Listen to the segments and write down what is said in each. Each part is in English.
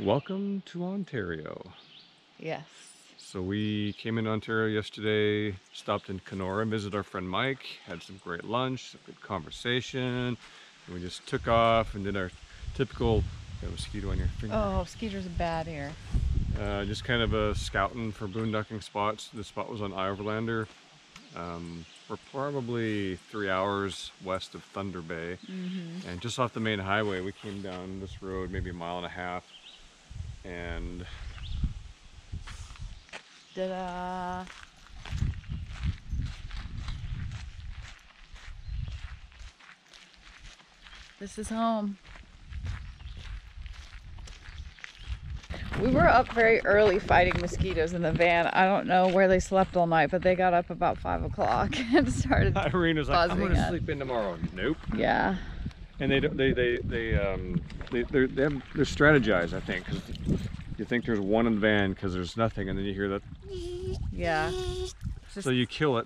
Welcome to Ontario. Yes. So we came into Ontario yesterday, stopped in Kenora, visited our friend Mike, had some great lunch, some good conversation, and we just took off and did our typical, you have a mosquito on your finger. Oh, mosquitoes are bad here. Just kind of a scouting for boondocking spots. The spot was on Overlander. We're probably 3 hours west of Thunder Bay, and just off the main highway we came down this road maybe a mile and a half, and Ta-da! This is home. We were up very early fighting mosquitoes in the van. I don't know where they slept all night, but they got up about 5 o'clock and started Irene was like, "I'm buzzing gonna up. sleep in tomorrow." Nope. Yeah. And they're strategized, I think, because you think there's one in the van because there's nothing, and then you hear that. Yeah. So you kill it,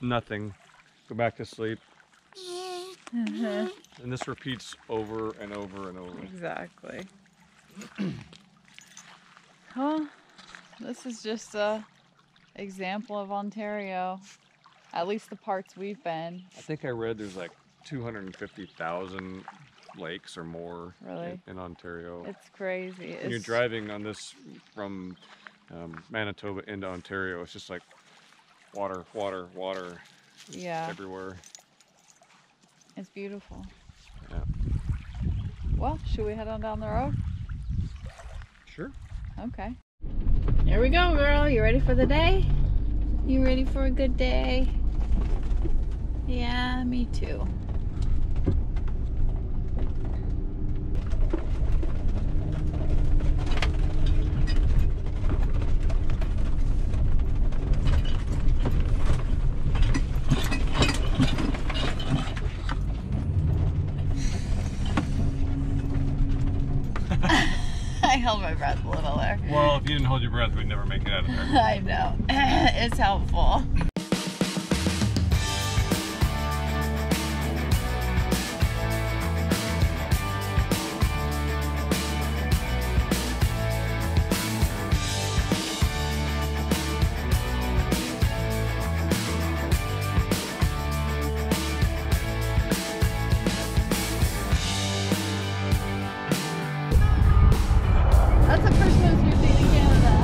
nothing, go back to sleep, and this repeats over and over and over. Exactly. Well, this is just a example of Ontario. At least the parts we've been. I think I read there's like 250,000 lakes or more Really? in Ontario. It's crazy. When you're driving on this from Manitoba into Ontario, it's just like water, water, water. Yeah. Everywhere. It's beautiful. Yeah. Well, should we head on down the road? Sure. Okay. Here we go, girl. You ready for the day? You ready for a good day? Yeah, me too. I held my breath a little there. Well, if you didn't hold your breath, we'd never make it out of there. I know. It's helpful. That's the first news you've seen in Canada.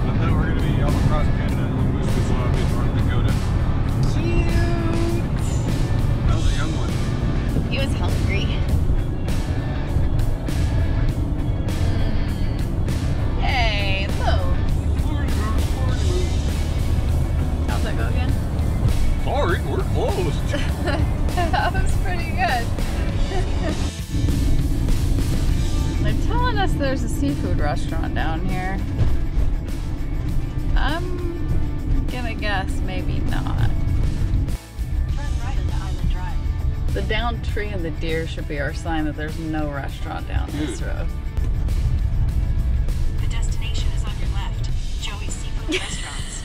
I thought we were going to be all across Canada and we saw a big North Dakota. Cute. That was a young one. He was hungry. Hey, look. How's that go again? Sorry, we're closed. That was pretty good. They're telling us there's a seafood restaurant down here. I'm gonna guess maybe not. Turn right onto Island Drive. The downed tree and the deer should be our sign that there's no restaurant down this road. The destination is on your left. Joey's Seafood Restaurants.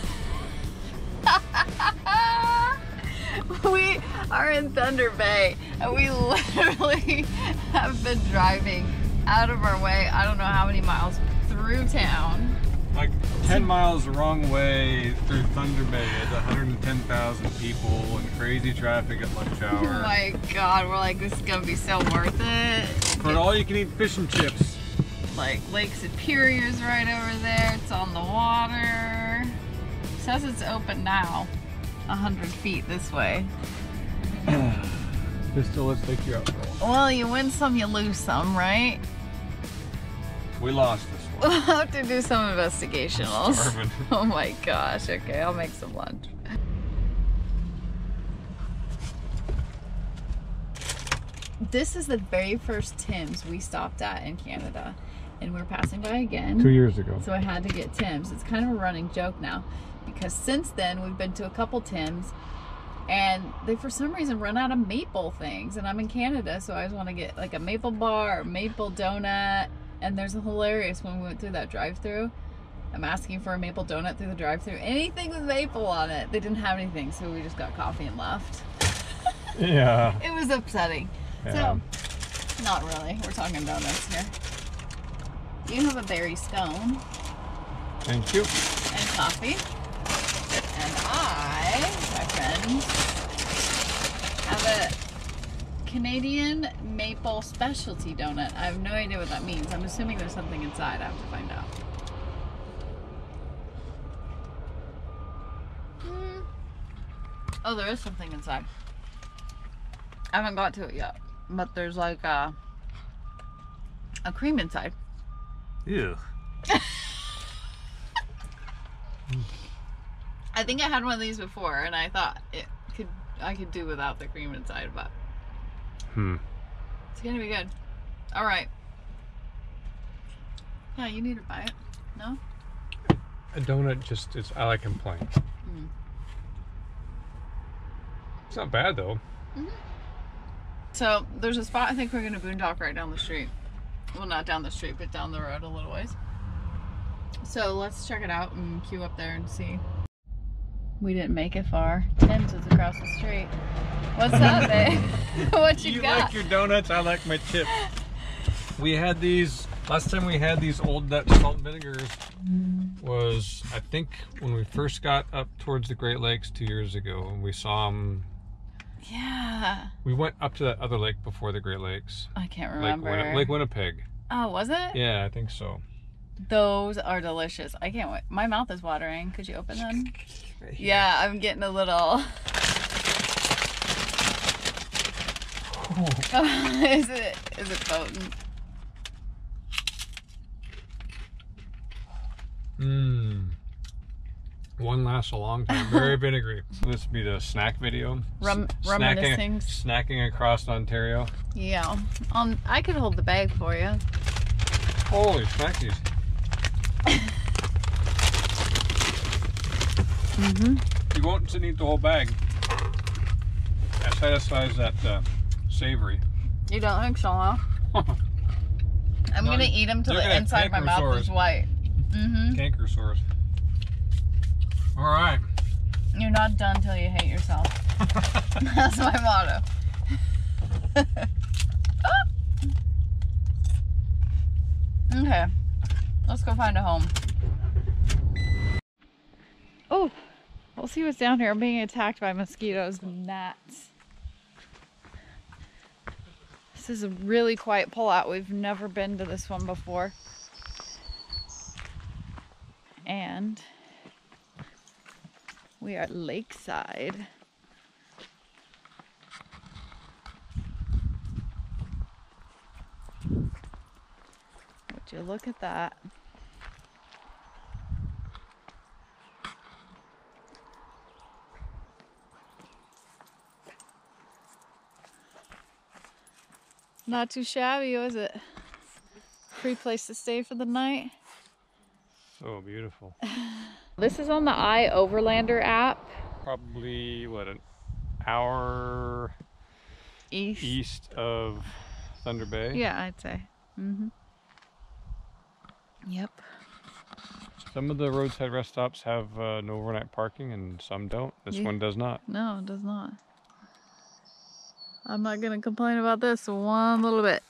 We are in Thunder Bay and we literally have been driving out of our way, I don't know how many miles through town. Like 10 miles the wrong way through Thunder Bay at 110,000 people and crazy traffic at lunch hour. Oh my god, we're like, this is gonna be so worth it. For all you can eat fish and chips. Like Lake Superior's right over there, it's on the water. It says it's open now, 100 feet this way. Pistol, let's take you out. Well, you win some, you lose some, right? We lost this one. We'll have to do some investigationals. Starving. Oh my gosh, okay, I'll make some lunch. This is the very first Tim's we stopped at in Canada, and we're passing by again. 2 years ago. So I had to get Tim's. It's kind of a running joke now, because since then we've been to a couple Tim's, and they for some reason run out of maple things, and I'm in Canada, so I just want to get like a maple bar or maple donut. And there's a hilarious when we went through that drive-thru, I'm asking for a maple donut through the drive-thru, anything with maple on it. They didn't have anything, so we just got coffee and left. Yeah. It was upsetting. Yeah. So Not really. We're talking donuts here. You have a berry scone. Thank you. And coffee. And I, my friends, have a Canadian maple specialty donut. I have no idea what that means. I'm assuming there's something inside. I have to find out. Oh, there is something inside. I haven't got to it yet, but there's like a cream inside. Ew. I think I had one of these before, and I thought I could do without the cream inside, but it's gonna be good. All right. Yeah, you need to buy it. No? A donut just is. I like them plain. It's not bad though. So there's a spot I think we're gonna boondock right down the street. Well, not down the street, but down the road a little ways. So let's check it out and queue up there and see. We didn't make it far. Tim's is across the street. What's up, babe? What you got? You like your donuts, I like my chips. We had these, last time we had these old Dutch salt and vinegars was, I think, when we first got up towards the Great Lakes 2 years ago, and we saw them. Yeah. We went up to that other lake before the Great Lakes. I can't remember. Lake Winnipeg. Oh, was it? Yeah, I think so. Those are delicious. I can't wait. My mouth is watering. Could you open them? Right, yeah, I'm getting a little... Is it potent? One lasts a long time. Very vinegary. This would be the snack video. Reminiscing. Snacking across Ontario. Yeah. I could hold the bag for you. Holy smackies. You won't eat the whole bag. That satisfies that savory. You don't think so, huh? I'm gonna eat them till the inside of my mouth is white. Canker sores. All right. You're not done till you hate yourself. That's my motto. Okay, let's go find a home. Oh, we'll see what's down here. I'm being attacked by mosquitoes and gnats. This is a really quiet pullout. We've never been to this one before. And we are lakeside. Would you look at that? Not too shabby, was it? Free place to stay for the night. So beautiful. This is on the iOverlander app. Probably, what, an hour east of Thunder Bay? Yeah, I'd say. Yep. Some of the roadside rest stops have no overnight parking and some don't. This one does not. No, it does not. I'm not going to complain about this one little bit.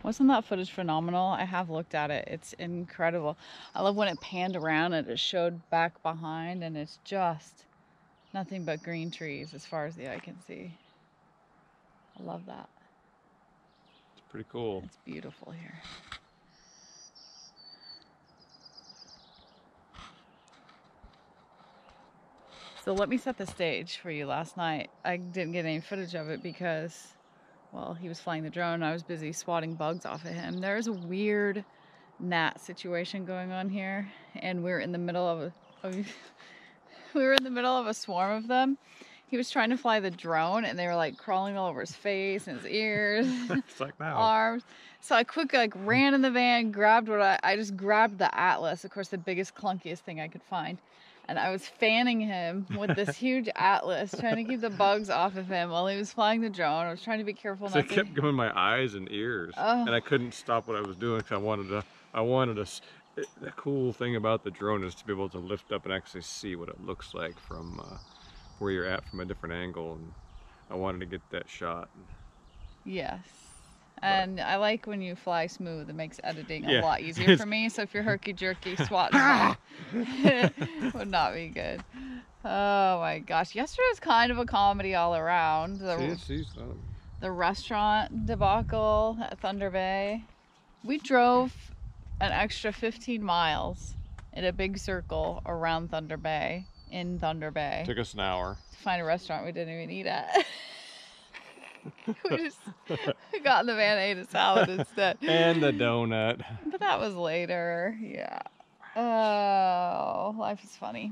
Wasn't that footage phenomenal? I have looked at it. It's incredible. I love when it panned around and it showed back behind, and it's just nothing but green trees as far as the eye can see. I love that. It's pretty cool. It's beautiful here. So let me set the stage for you. Last night I didn't get any footage of it because, well, he was flying the drone. I was busy swatting bugs off of him. There's a weird gnat situation going on here, and we're in the middle of a swarm of them. He was trying to fly the drone, and they were like crawling all over his face and his ears, It's like now. arms. So I quickly like ran in the van, grabbed I just grabbed the Atlas, of course, the biggest, clunkiest thing I could find. And I was fanning him with this huge Atlas, trying to keep the bugs off of him while he was flying the drone. I was trying to be careful So not it kept going my eyes and ears, Oh. and I couldn't stop what I was doing because I wanted to. The cool thing about the drone is to be able to lift up and actually see what it looks like from where you're at from a different angle, and I wanted to get that shot. Yes. And I like when you fly smooth. It makes editing a Yeah. lot easier for me. So if you're herky-jerky swatting, it would not be good. Oh my gosh. Yesterday was kind of a comedy all around. The restaurant debacle at Thunder Bay. We drove an extra 15 miles in a big circle around Thunder Bay, in Thunder Bay, Took us an hour. to find a restaurant we didn't even eat at. We got in the van and ate a salad instead. And the donut. But that was later. Yeah. Oh, life is funny.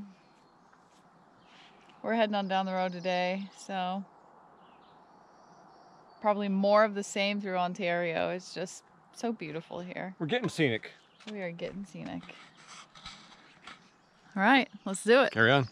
We're heading on down the road today, so probably more of the same through Ontario. It's just so beautiful here. We're getting scenic. We are getting scenic. All right, let's do it. Carry on.